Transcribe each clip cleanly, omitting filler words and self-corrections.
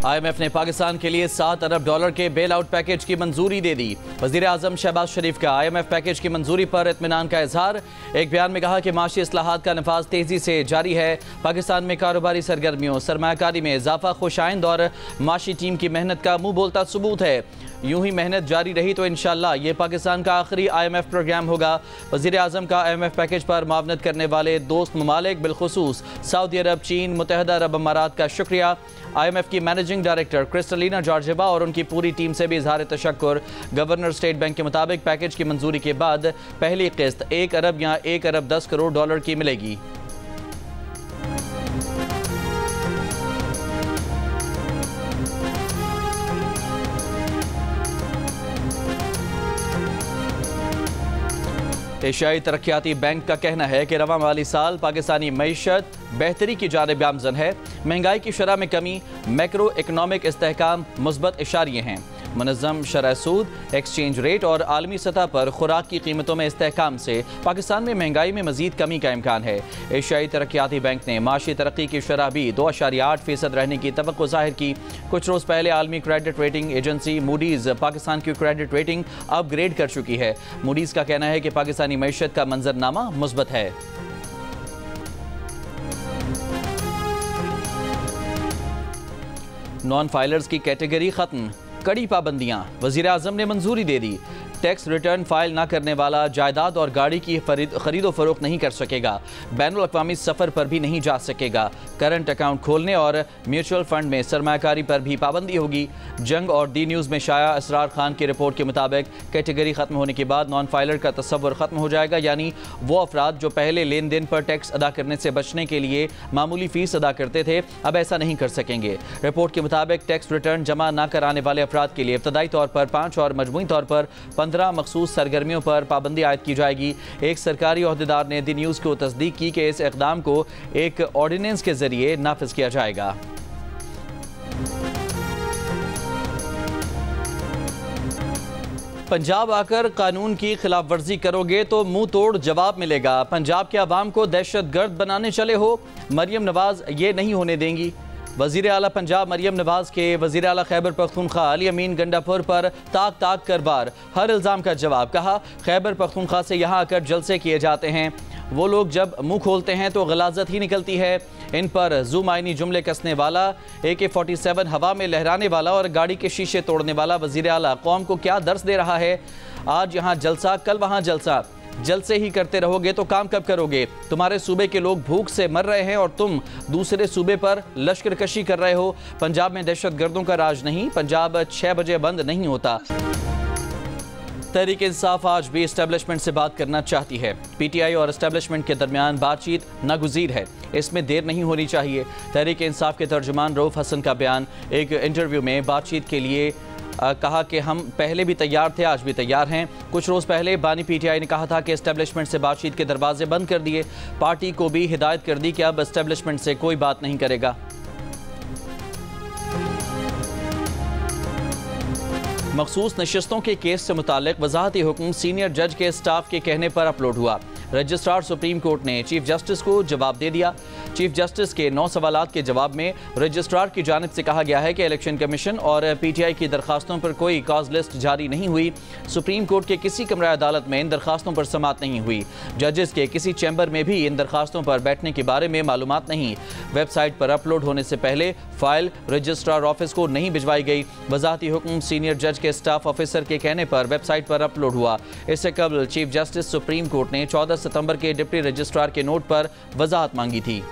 IMF ने पाकिस्तान के लिए $7 अरब के बेल आउट पैकेज की मंजूरी दे दी। वज़ीर आज़म शहबाज शरीफ का IMF पैकेज की मंजूरी पर इत्मीनान का इजहार। एक बयान में कहा कि माशी इस्लाहात का नफाज तेजी से जारी है। पाकिस्तान में कारोबारी सरगर्मियों, सरमायाकारी में इजाफा खुशाइंद और माशी टीम की मेहनत का मुंह बोलता सबूत है। यूं ही मेहनत जारी रही तो इंशाअल्लाह ये पाकिस्तान का आखिरी IMF प्रोग्राम होगा। वज़ीर आज़म का IMF पैकेज पर मावनत करने वाले दोस्त ममालिक बिलखुसूस सऊदी अरब, चीन, मुत्तहदा अरब अमारात का शुक्रिया। IMF की मैनेजिंग डायरेक्टर क्रिस्टलिना जॉर्जिवा और उनकी पूरी टीम से भी इजहार तशक्कुर। गवर्नर स्टेट बैंक के मुताबिक पैकेज की मंजूरी के बाद पहली किस्त $1 अरब या $1 अरब 10 करोड़ की मिलेगी। एशियाई तरक्याती बैंक का कहना है कि रवा माली साल पाकिस्तानी मईशत बेहतरी की जानिब गामजन है। महंगाई की शरह में कमी, मैक्रो इकनॉमिक इस्तेहकाम मुस्बत इशारे हैं। मुनज़्ज़म शरह सूद, एक्सचेंज रेट और आलमी सतह पर खुराक की कीमतों में इस्तेहकाम से पाकिस्तान में महंगाई में मजीद कमी का इम्कान है। एशियाई तरक्याती बैंक ने माशी तरक्की की शरह भी 2.8% रहने की तवक्को जाहिर की। कुछ रोज़ पहले आलमी credit rating agency Moody's Pakistan की क्रेडिट रेटिंग अपग्रेड कर चुकी है। मूडीज़ का कहना है कि पाकिस्तानी मईशत का मंजरनामा मुस्बत है। नॉन फाइलर्स की कैटेगरी खत्म, कड़ी पाबंदियां, वज़ीर आज़म ने मंजूरी दे दी। टैक्स रिटर्न फाइल न करने वाला जायदाद और गाड़ी की खरीदो फरोख्त नहीं कर सकेगा। बैनुल अक़वामी सफ़र पर भी नहीं जा सकेगा। करंट अकाउंट खोलने और म्यूचुअल फंड में सरमायाकारी पर भी पाबंदी होगी। जंग और डी न्यूज़ में शाया असरार खान की रिपोर्ट के मुताबिक कैटेगरी ख़त्म होने के बाद नॉन फाइलर का तस्वुर ख़त्म हो जाएगा, यानी वो अफराद जो पहले लेन देन पर टैक्स अदा करने से बचने के लिए मामूली फ़ीस अदा करते थे अब ऐसा नहीं कर सकेंगे। रिपोर्ट के मुताबिक टैक्स रिटर्न जमा न कराने वाले अफराद के लिए इब्तदाई तौर पर 5 और मजमूई तौर पर 15 मखसूस सरगर्मियों पर पाबंदी आयद की जाएगी। एक सरकारी ओहदेदार ने दी न्यूज़ को तस्दीक की कि इस इक़दाम को एक ऑर्डिनेंस के जरिए नाफिज किया जाएगा। पंजाब आकर कानून की खिलाफ वर्जी करोगे तो मुंह तोड़ जवाब मिलेगा। पंजाब के अवाम को दहशतगर्द बनाने चले हो, मरियम नवाज ये नहीं होने देंगी। वज़ीर आला पंजाब मरियम नवाज के वज़ीर आला खैबर पख्तूनख्वा अली अमीन गंडापुर पर ताक कर बार हर इल्ज़ाम का जवाब। कहा, खैबर पख्तूनख्वा से यहाँ आकर जलसे किए जाते हैं, वो लोग जब मुंह खोलते हैं तो गलाजत ही निकलती है। इन पर जुम आइनी जुमले कसने वाला, AK-47 हवा में लहराने वाला और गाड़ी के शीशे तोड़ने वाला वज़ीर आला कौम को क्या दर्स दे रहा है। आज यहाँ जलसा, कल वहाँ जलसा, जलसे ही करते रहोगे तो काम कब करोगे। तुम्हारे सूबे के लोग भूख से मर रहे हैं और तुम दूसरे सूबे पर लश्कर कशी कर रहे हो। पंजाब में दहशतगर्दों का राज नहीं, पंजाब 6 बजे बंद नहीं होता। तहरीक इंसाफ आज भी एस्टेब्लिशमेंट से बात करना चाहती है। PTI और एस्टेब्लिशमेंट के दरमियान बातचीत नागुज़ीर है, इसमें देर नहीं होनी चाहिए। तहरीक इंसाफ के तर्जुमान रऊफ हसन का बयान। एक इंटरव्यू में बातचीत के लिए कहा कि हम पहले भी तैयार थे, आज भी तैयार हैं। कुछ रोज़ पहले बानी PTI ने कहा था कि एस्टेब्लिशमेंट से बातचीत के दरवाजे बंद कर दिए। पार्टी को भी हिदायत कर दी कि अब एस्टेब्लिशमेंट से कोई बात नहीं करेगा। मखसूस नशिस्तों के केस से मुताल्लिक वजाहती हुक्म सीनियर जज के स्टाफ के कहने पर अपलोड हुआ। रजिस्ट्रार सुप्रीम कोर्ट ने चीफ जस्टिस को जवाब दे दिया। चीफ जस्टिस के 9 सवालात के जवाब में रजिस्ट्रार की जानिब से कहा गया है कि इलेक्शन कमीशन और PTI की दरखास्तों पर कोई कॉज लिस्ट जारी नहीं हुई। सुप्रीम कोर्ट के किसी कमरा अदालत में इन दरखास्तों पर समाअत नहीं हुई। जजेस के किसी चैम्बर में भी इन दरखास्तों पर बैठने के बारे में मालूमात नहीं। वेबसाइट पर अपलोड होने से पहले फाइल रजिस्ट्रार ऑफिस को नहीं भिजवाई गई। वजाहती हुक्म सीनियर जज के स्टाफ ऑफिसर के कहने पर वेबसाइट पर अपलोड हुआ। इससे कबल चीफ जस्टिस सुप्रीम कोर्ट ने 14 सितंबर के डिप्टी रजिस्ट्रार के नोट पर वजाहत मांगी थी।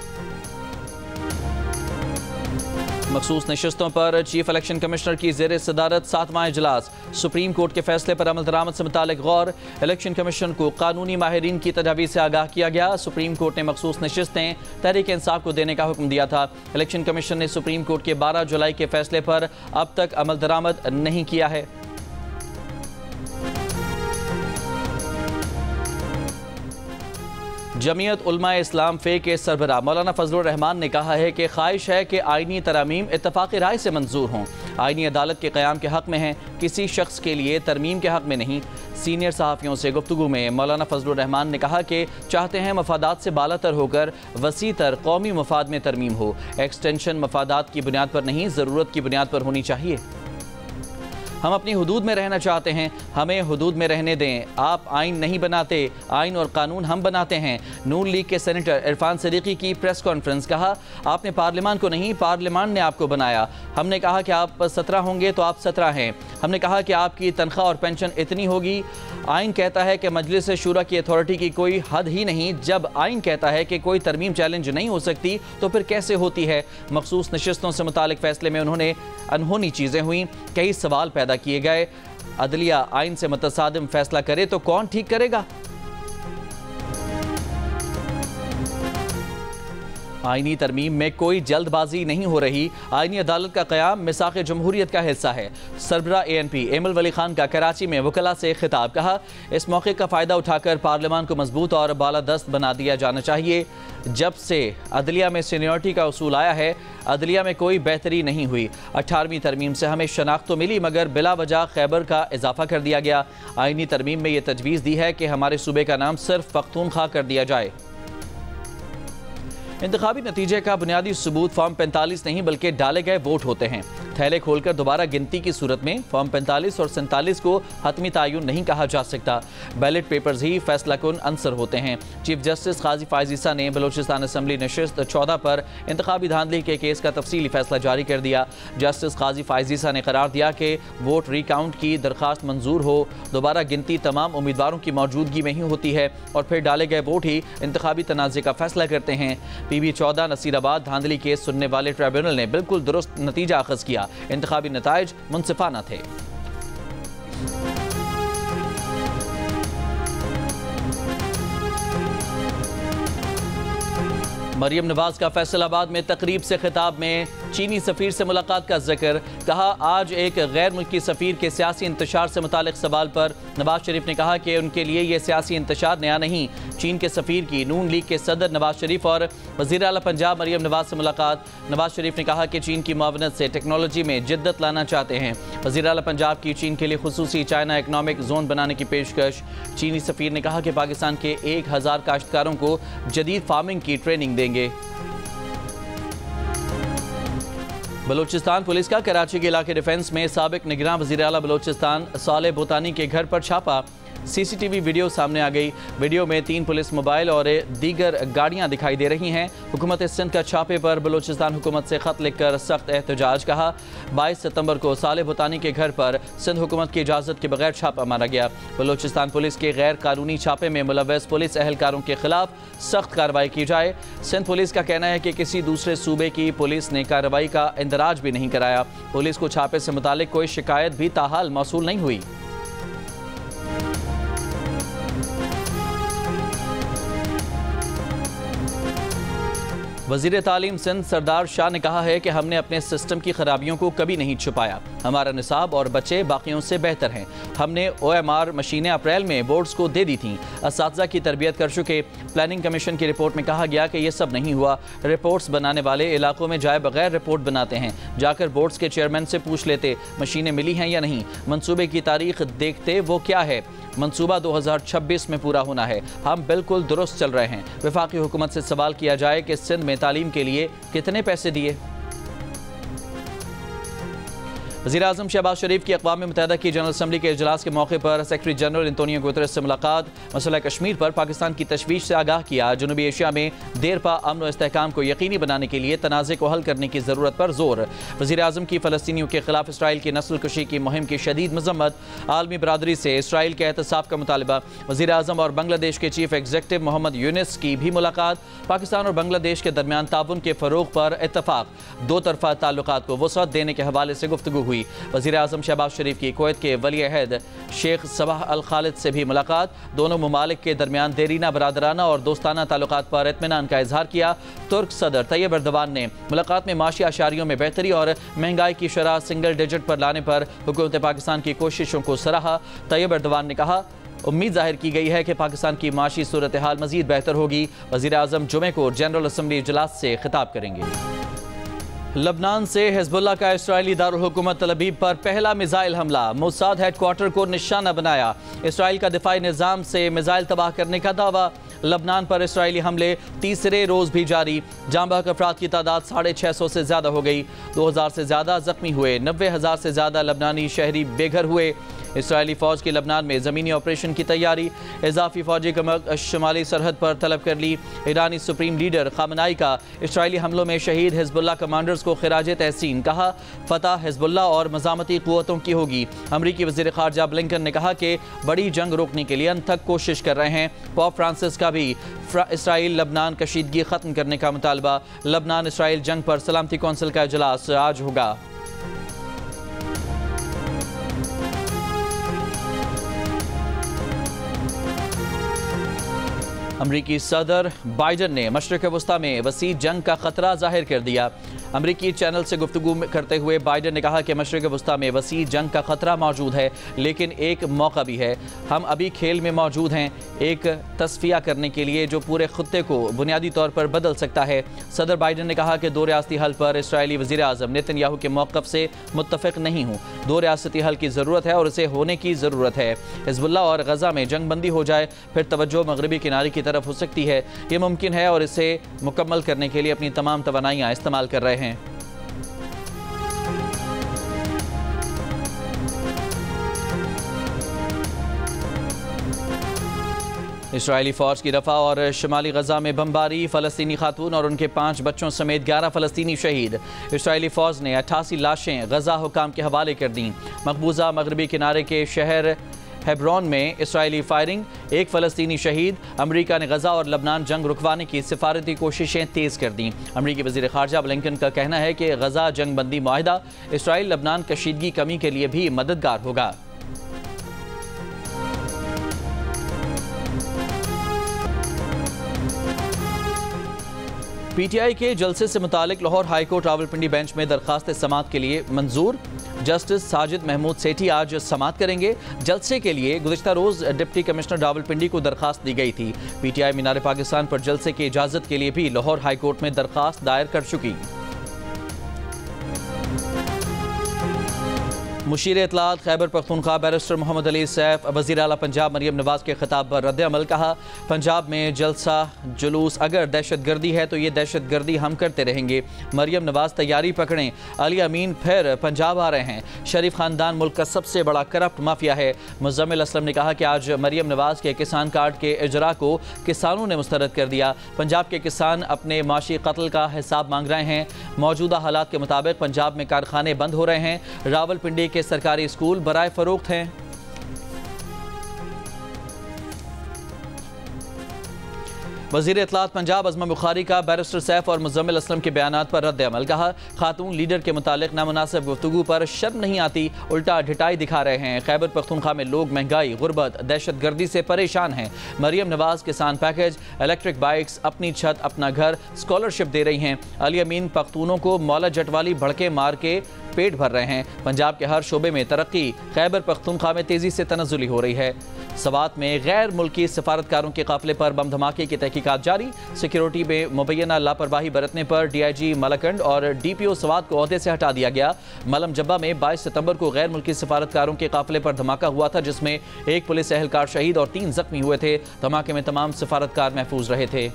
मखसूस नशिस्तों पर चीफ इलेक्शन कमिश्नर की ज़ेर सदारत 7वां इजलास। सुप्रीम कोर्ट के फैसले पर अमल दरामद से मुतालिक गौर। इलेक्शन कमीशन को कानूनी माहिरीन की तजावीज़ से आगाह किया गया। सुप्रीम कोर्ट ने मखसूस नशिस्तें तहरीक इंसाफ को देने का हुक्म दिया था। इलेक्शन कमीशन ने सुप्रीम कोर्ट के 12 जुलाई के फैसले पर अब तक अमल दरामद नहीं किया है। जमीयत उलमाए इस्लाम फ़े के सरबराह मौलाना फजलुर रहमान ने कहा है कि ख्वाहिश है कि आइनी तरामीम इत्तफ़ाक़ राय से मंजूर हों। आईनी अदालत के क़याम के हक़ में हैं, किसी शख्स के लिए तरमीम के हक़ में नहीं। सीनियर सहाफ़ियों से गुफ्तगू में मौलाना फजलुर रहमान ने कहा कि चाहते हैं मफादात से बालातर होकर वसी तर कौमी मफाद में तरमीम हो। एक्सटेंशन मफादात की बुनियाद पर नहीं, ज़रूरत की बुनियाद पर होनी चाहिए। हम अपनी हुदूद में रहना चाहते हैं, हमें हुदूद में रहने दें। आप आइन नहीं बनाते, आइन और कानून हम बनाते हैं। नून लीग के सेनेटर इरफान सिद्दीकी की प्रेस कॉन्फ्रेंस। कहा, आपने पार्लियामान को नहीं, पार्लियामान ने आपको बनाया। हमने कहा कि आप 17 होंगे तो आप 17 हैं। हमने कहा कि आपकी तनख्वाह और पेंशन इतनी होगी। आइन कहता है कि मजलिस शूरा की अथॉरिटी की कोई हद ही नहीं। जब आइन कहता है कि कोई तरमीम चैलेंज नहीं हो सकती तो फिर कैसे होती है? मखसूस नशिस्तों से मुतालिक फैसले में उन्होंने अनहोनी चीज़ें हुई, कई सवाल पैदा किए गए। अदलिया आइन से मुतसादिम फैसला करे तो कौन ठीक करेगा? आईनी तरमीम में कोई जल्दबाजी नहीं हो रही। आईनी अदालत का क़याम मिसाक़ जमहूरियत का हिस्सा है। सरबरा ANP एमल वली खान का कराची में वकला से खिताब। कहा, इस मौके का फ़ायदा उठाकर पार्लियामान को मजबूत और बालादस्त बना दिया जाना चाहिए। जब से अदलिया में सीनियरिटी का उसूल आया है, अदलिया में कोई बेहतरी नहीं हुई। 18वीं तरमीम से हमें शनाख्त तो मिली, मगर बिला वजह खैबर का इजाफा कर दिया गया। आईनी तरमीम में यह तजवीज़ दी है कि हमारे सूबे का नाम सिर्फ पख्तूनख्वा कर दिया जाए। इंतखाबी नतीजे का बुनियादी सबूत फॉर्म 45 नहीं बल्कि डाले गए वोट होते हैं। थैले खोलकर दोबारा गिनती की सूरत में फॉर्म 45 और 47 को हतमी तायुन नहीं कहा जा सकता। बैलेट पेपर्स ही फैसला कुन अंसर होते हैं। चीफ जस्टिस काजी फायज ईसा ने बलोचिस्तान असम्बली नशिस्त 14 पर इंतखाबी धांधली के केस का तफसीली फैसला जारी कर दिया। जस्टिस काजी फायज ईसा ने करार दिया कि वोट रिकाउंट की दरख्वास्त मंजूर हो, दोबारा गिनती तमाम उम्मीदवारों की मौजूदगी में ही होती है और फिर डाले गए वोट ही इंतखाबी तनाज़े का फैसला करते हैं। PB 14 नसीराबाद धांधली केस सुनने वाले ट्राइब्यूनल ने बिल्कुल दुरुस्त नतीजा अखज़ किया। इंतखाबी नताइज मुनसिफाना थे। मरियम नवाज का फैसलाबाद में तकरीब से खिताब में चीनी सफ़ीर से मुलाकात का जिक्र। कहा, आज एक गैर मुल्की सफ़ीर के सियासी इंतशार से मुतालिक सवाल पर नवाज शरीफ ने कहा कि उनके लिए यह सियासी इंतशार नया नहीं। चीन के सफ़ीर की नून लीग के सदर नवाज शरीफ और वज़ीर आला पंजाब मरियम नवाज से मुलाकात। नवाज शरीफ ने कहा कि चीन की मुआवनत से टेक्नोलॉजी में जिद्दत लाना चाहते हैं। वज़ीर आला पंजाब की चीन के लिए खुसूसी चाइना इकनॉमिक जोन बनाने की पेशकश। चीनी सफ़ीर ने कहा कि पाकिस्तान के 1000 काश्तकारों को जदीद फार्मिंग की ट्रेनिंग देंगे। बलूचिस्तान पुलिस का कराची के इलाके डिफेंस में साबिक निगरान वज़ीर आला बलूचिस्तान साले बोतानी के घर पर छापा। CCTV वीडियो सामने आ गई। वीडियो में 3 पुलिस मोबाइल और दीगर गाड़ियां दिखाई दे रही हैं। हुकूमत सिंध का छापे पर बलूचिस्तान हुकूमत से ख़त लिखकर सख्त एहतजाज। कहा, 22 सितंबर को साले बोतानी के घर पर सिंध हुकूमत की इजाज़त के बगैर छापा मारा गया। बलूचिस्तान पुलिस के गैर कानूनी छापे में मुलव्वस पुलिस एहलकारों के खिलाफ सख्त कार्रवाई की जाए। सिंध पुलिस का कहना है कि किसी दूसरे सूबे की पुलिस ने कार्रवाई का इंदराज भी नहीं कराया। पुलिस को छापे से मुतालिक कोई शिकायत भी ताहाल मौसूल नहीं हुई। वज़ीर तालीम सिंध सरदार शाह ने कहा है कि हमने अपने सिस्टम की खराबियों को कभी नहीं छुपाया। हमारा निसाब और बच्चे बाकियों से बेहतर हैं। हमने OMR मशीनें अप्रैल में बोर्ड्स को दे दी थीं। असातिज़ा की तरबियत कर चुके। प्लानिंग कमीशन की रिपोर्ट में कहा गया कि यह सब नहीं हुआ। रिपोर्ट्स बनाने वाले इलाकों में जाए बगैर रिपोर्ट बनाते हैं। जाकर बोर्ड्स के चेयरमैन से पूछ लेते मशीनें मिली हैं या नहीं। मंसूबे की तारीख देखते वो क्या है। मंसूबा 2026 में पूरा होना है। हम बिल्कुल दुरुस्त चल रहे हैं। वफाकी हुकूमत से सवाल किया जाए कि सिंध में तालीम के लिए कितने पैसे दिए। वज़ीर आज़म शहबाज शरीफ की अक़वाम मुत्तहिदा की जनरल असम्बली के इजलास के मौके पर सेक्रेटरी जनरल एंटोनियो गुतरेस से मुलाकात। मसला कश्मीर पर पाकिस्तान की तशवीश से आगाह किया। जनूबी एशिया में देर पा अमन व इस्तेहकाम को यकीनी बनाने के लिए तनाज़े को हल करने की ज़रूरत पर जोर। वज़ीर आज़म की फ़लस्तीनियों के खिलाफ इसराइल की नस्ल कुशी की मुहिम की शदीद मज़म्मत। आलमी बरादरी से इसराइल के एहतसाब का मुतालबा। वज़ीर आज़म और बांग्लादेश के चीफ एग्जीक्यूटिव मोहम्मद यूनिस की भी मुलाकात। पाकिस्तान और बांग्लादेश के दरमियान ताउन के फ़रोग़ पर इत्तफ़ाक़। दो तरफ़ा ताल्लुकात को वसअत देने के हवाले से गुफ्तगू हुई। वज़ीर आज़म शहबाज शरीफ की कुवैत के वली अहद शेख सबाह अल खालिद से भी मुलाकात। दोनों ममालिक के दरमियान देरीना बरादराना और दोस्ताना ताल्लुकात पर इत्मीनान का इजहार किया। तुर्क सदर तैयब एर्दोगान ने मुलाकात में माशी आशारियों में बेहतरी और महंगाई की शरह सिंगल डिजिट पर लाने पर हुकूमत पाकिस्तान की कोशिशों को सराहा। तैयब एर्दोगान ने कहा, उम्मीद जाहिर की गई है कि पाकिस्तान की माशी सूरत हाल मजीद बेहतर होगी। वज़ीर आज़म जुमे को जनरल असम्बली इजलास से खिताब करेंगे। लबनान से हिजबुल्लाह का इस्राइली दारुल हुकूमत तल अबीब पर पहला मिसाइल हमला, मोसाद हेडक्वार्टर को निशाना बनाया। इस्राइल का दिफाई निज़ाम से मिसाइल तबाह करने का दावा। लबनान पर इस्राइली हमले तीसरे रोज़ भी जारी। जाँ बहक अफराद की तादाद 650 से ज़्यादा हो गई। 2000 से ज़्यादा जख्मी हुए। 90,000 से ज़्यादा लबनानी शहरी बेघर हुए। इसराइली फ़ौज की लबनान में ज़मीनी ऑपरेशन की तैयारी। इजाफी फ़ौजी कमक शुमाली सरहद पर तलब कर ली। ईरानी सुप्रीम लीडर खामनाई का इसराइली हमलों में शहीद हिजबुल्लाह कमांडर्स को खिराज तहसीन। कहा, फतह हिजबुल्लाह और मज़ामती क़ुव्वतों की होगी। अमरीकी वज़ीर ख़ारजा ब्लिंकन ने कहा कि बड़ी जंग रोकने के लिए अंत तक कोशिश कर रहे हैं। पोप फ्रांसिस का भी इसराइल लबनान कशीदगी ख़त्म करने का मुतालबा। लबनान इसराइल जंग पर सलामती कौंसिल का इजलास आज होगा। अमरीकी सदर बाइडन ने मशरिक़ वस्ता में वसी जंग का खतरा जाहिर कर दिया। अमरीकी चैनल से गुफ्तगू करते हुए बाइडन ने कहा कि मशरिक़ वस्ता में वसी जंग का खतरा मौजूद है, लेकिन एक मौका भी है। हम अभी खेल में मौजूद हैं, एक तस्फिया करने के लिए जो पूरे खत्ते को बुनियादी तौर पर बदल सकता है। सदर बाइडन ने कहा कि दो रियासती हल पर इसराइली वज़ीर आज़म नेतन्याहू के मौक़िफ़ से मुत्तफ़िक़ नहीं हूँ। दो रियासती हल की ज़रूरत है और इसे होने की ज़रूरत है। हिज़्बुल्लाह और गज़ा में जंग बंदी हो जाए, फिर तवज्जो मगरबी किनारे की तरफ हो सकती है। ये मुमकिन है और इसे मुकम्मल करने के लिए अपनी तमाम तवानाइयाँ इस्तेमाल कर रहे हैं। इसराइली फ़ौज की रफ़ा और शुमाली गज़ा में बमबारी। फ़लस्तीनी खातून और उनके 5 बच्चों समेत 11 फ़लस्तीनी शहीद। इसराइली फ़ौज ने 88 लाशें गज़ा हुकाम के हवाले कर दी। मकबूजा मगरबी किनारे के शहर हेब्रोन में इसराइली फायरिंग, 1 फ़लस्तीनी शहीद। अमरीका ने गज़ा और लबनान जंग रुकवाने की सिफारती कोशिशें तेज़ कर दी। अमरीकी वज़ीर ख़ारजा ब्लिंकन का कहना है कि गज़ा जंग बंदी मुआहिदा इसराइल लबनान कशीदगी कमी के लिए भी मददगार होगा। पीटीआई के जलसे से मुतालिक लाहौर हाईकोर्ट रावलपिंडी बेंच में दरखास्त समाअत के लिए मंजूर। जस्टिस साजिद महमूद सेठी आज समाअत करेंगे। जलसे के लिए गुज़िश्ता रोज़ डिप्टी कमिश्नर रावलपिंडी को दरखास्त दी गई थी। पीटीआई मीनार पाकिस्तान पर जलसे की इजाज़त के लिए भी लाहौर हाईकोर्ट में दरखास्त दायर कर चुकी। मुशीर इत्तलात खैबर पख्तूनख्वा बैरिस्टर मोहम्मद अली सैफ वज़ीर आला पंजाब मरियम नवाज के खिताब पर रद्द अमल। कहा, पंजाब में जलसा जुलूस अगर दहशतगर्दी है तो ये दहशतगर्दी हम करते रहेंगे। मरियम नवाज तैयारी पकड़ें, अली अमीन फिर पंजाब आ रहे हैं। शरीफ खानदान मुल्क का सबसे बड़ा करप्ट माफिया है। मुज़म्मिल असलम ने कहा कि आज मरियम नवाज के किसान कार्ड के इजरा को किसानों ने मुस्तरद कर दिया। पंजाब के किसान अपने माशी कत्ल का हिसाब मांग रहे हैं। मौजूदा हालात के मुताबिक पंजाब में कारखाने बंद हो रहे हैं। रावलपिंडी के सरकारी स्कूल बराए फरोख्त हैं। वज़ीर इत्तलात पंजाब अज़मा बुखारी का बैरिस्टर सैफ और मुज़म्मिल असलम के बयानात पर रद्द अमल। कहा, खातून लीडर के मुतालिक नामुनासिब गुफ्तगू पर शर्म नहीं आती, उल्टा ढिठाई दिखा रहे हैं। खैबर पख्तूनख्वा में लोग महंगाई, गुर्बत, दहशतगर्दी से परेशान हैं। मरियम नवाज किसान पैकेज, इलेक्ट्रिक बाइक्स, अपनी छत अपना घर, स्कॉलरशिप दे रही हैं। अली अमीन पख्तूनों को मौला जटवाली भड़के मार के पेट भर रहे हैं। पंजाब के हर शोबे में तरक्की। खैबर पख्तूनख्वा में तेजी से तनज़्ज़ुली हो रही है। सवात में गैर मुल्की सफारतकारों के काफिले पर बम धमाके की तहकीकात जारी। सिक्योरिटी में मुबैना लापरवाही बरतने पर DIG मलकंड और DPO सवात को ओहदे से हटा दिया गया। मलम जब्बा में 22 सितंबर को गैर मुल्की सफारतकारों के काफिले पर धमाका हुआ था, जिसमें 1 पुलिस एहलकार शहीद और 3 जख्मी हुए थे। धमाके में तमाम सफारतकार महफूज रहे थे।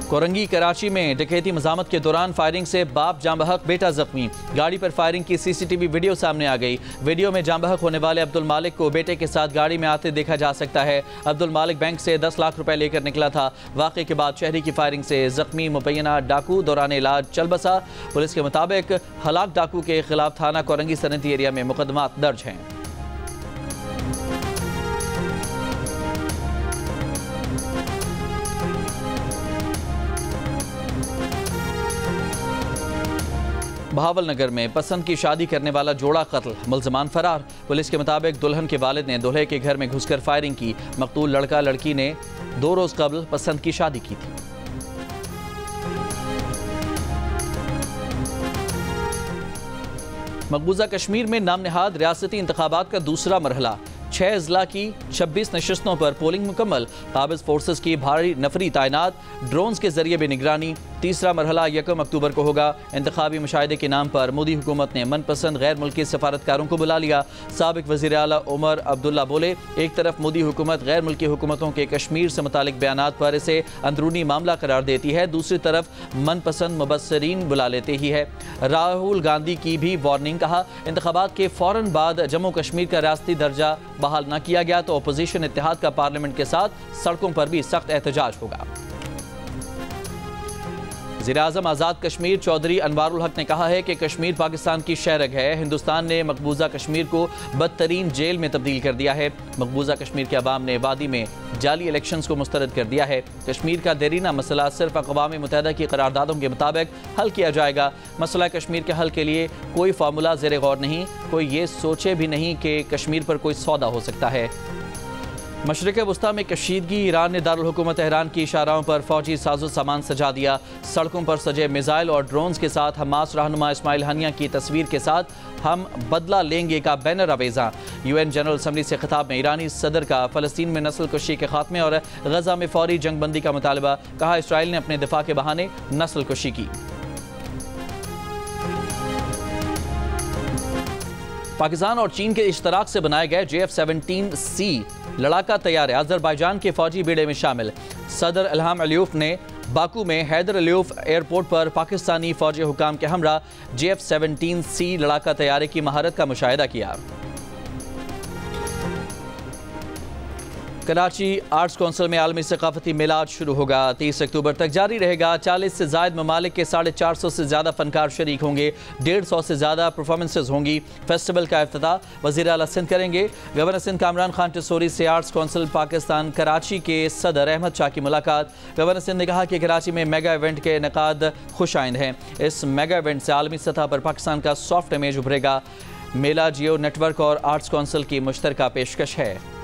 कोरंगी कराची में डकैती मज़ामत के दौरान फायरिंग से बाप जाँ बहक, बेटा जख्मी। गाड़ी पर फायरिंग की CCTV वीडियो सामने आ गई। वीडियो में जाँ बहक होने वाले अब्दुल मालिक को बेटे के साथ गाड़ी में आते देखा जा सकता है। अब्दुल मालिक बैंक से 10 लाख रुपए लेकर निकला था। वाक़े के बाद शहरी की फायरिंग से जख्मी मुबैना डाकू दौरान इलाज चल बसा। पुलिस के मुताबिक हलाक डाकू के खिलाफ थाना कोरंगी सनती एरिया में मुकदमात दर्ज हैं। बहावलनगर में पसंद की शादी करने वाला जोड़ा कत्ल, मुल्ज़मान फरार। पुलिस के मुताबिक दुल्हन के वालिद ने दूल्हे के घर में घुसकर फायरिंग की। मकतूल लड़का लड़की ने 2 रोज़ कबल पसंद की शादी की थी। मकबूजा कश्मीर में नाम नहाद रियासती इंतखाबात का दूसरा मरहला 6 अजला की 26 नशस्तों पर पोलिंग मुकम्मल। काबिज फोर्सेस की भारी नफरी तैनात, ड्रोन्स के जरिए भी निगरानी। तीसरा मरहला 1 अक्टूबर को होगा। इंतखाबी मुशाहिदे के नाम पर मोदी हुकूमत ने मनपसंद गैर मुल्की सफारतकारों को बुला लिया। साबिक वज़ीर आला उमर अब्दुल्ला बोले, एक तरफ मोदी हुकूमत गैर मुल्की हुकूमतों के कश्मीर से मुतालिक बयानात पर इसे अंदरूनी मामला करार देती है, दूसरी तरफ मनपसंद मुबस्सरीन बुला लेते ही है। राहुल गांधी की भी वार्निंग, कहा इंतखाबात के फ़ौरन बाद जम्मू कश्मीर का रियासती दर्जा बहाल न किया गया तो अपोजिशन इत्तेहाद का पार्लियामेंट के साथ सड़कों पर भी सख्त एहतजाज होगा। वज़ीर-ए-आज़म आज़ाद कश्मीर चौधरी अनवारुल हक ने कहा है कि कश्मीर पाकिस्तान की शहरग है। हिंदुस्तान ने मकबूजा कश्मीर को बदतरीन जेल में तब्दील कर दिया है। मकबूजा कश्मीर के अवाम ने वादी में जाली इलेक्शंस को मुस्तरद कर दिया है। कश्मीर का देरीना मसला सिर्फ अक़वाम मुत्तहिदा की करारदादों के मुताबिक हल किया जाएगा। मसला कश्मीर के हल के लिए कोई फार्मूला ज़ेर गौर नहीं, कोई ये सोचे भी नहीं कि कश्मीर पर कोई सौदा हो सकता है। मशरिक़ वस्ता में कशीदगी, ईरान ने दारुल हुकूमत तेहरान की इशाराओं पर फौजी साजो सामान सजा दिया। सड़कों पर सजे मिसाइल और ड्रोन्स के साथ हमास रहनुमा इस्माइल हनिया की तस्वीर के साथ हम बदला लेंगे का बैनर अवेजा। UN जनरल असम्बली से खिताब में ईरानी सदर का फ़लस्तीन में नस्ल कुशी के खात्मे और गजा में फौरी जंग बंदी का मुतालबा, कहा इसराइल ने अपने दिफा के बहाने नस्ल कुशी की। पाकिस्तान और चीन के इश्तराक से बनाए गए JF-17C लड़ाका तैयार है। अज़रबैजान के फौजी बेड़े में शामिल। सदर इल्हाम अलियूफ ने बाकू में हैदर अलियूफ एयरपोर्ट पर पाकिस्तानी फौजी हुकाम के हमरा JF-17C लड़ाका तैयारी की महारत का मुशाहिदा किया। कराची आर्ट्स कौंसिल में आलमी सकाफती मिलाद शुरू होगा। 30 अक्टूबर तक जारी रहेगा। 40 से ज़ायद ममालिक के 450 से ज़्यादा फनकार शरीक होंगे। 150 से ज़्यादा परफॉर्मेंसेज होंगी। फेस्टिवल का इफ्तिताह वज़ीर आला सिंध करेंगे। गवर्नर सिंध कामरान खान टिसोरी से आर्ट्स कौंसिल पाकिस्तान कराची के सदर अहमद शाह की मुलाकात। गवर्नर सिंध ने कहा कि कराची में मेगा इवेंट के इनेकाद खुश आइंद हैं। इस मेगा इवेंट से आलमी सतह पर पाकिस्तान का सॉफ्ट इमेज उभरेगा। मेला जियो नेटवर्क और आर्ट्स कौंसिल की मुश्तरका पेशकश है।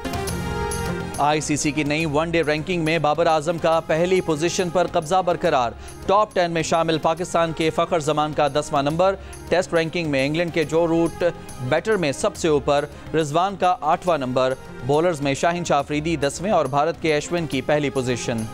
ICC की नई वनडे रैंकिंग में बाबर आजम का पहली पोजीशन पर कब्जा बरकरार। टॉप 10 में शामिल पाकिस्तान के फ़खर जमान का 10वां नंबर। टेस्ट रैंकिंग में इंग्लैंड के जो रूट बैटर में सबसे ऊपर, रिजवान का 8वां नंबर। बॉलर्स में शाहीन शाह अफरीदी 10वें और भारत के अश्विन की पहली पोजीशन।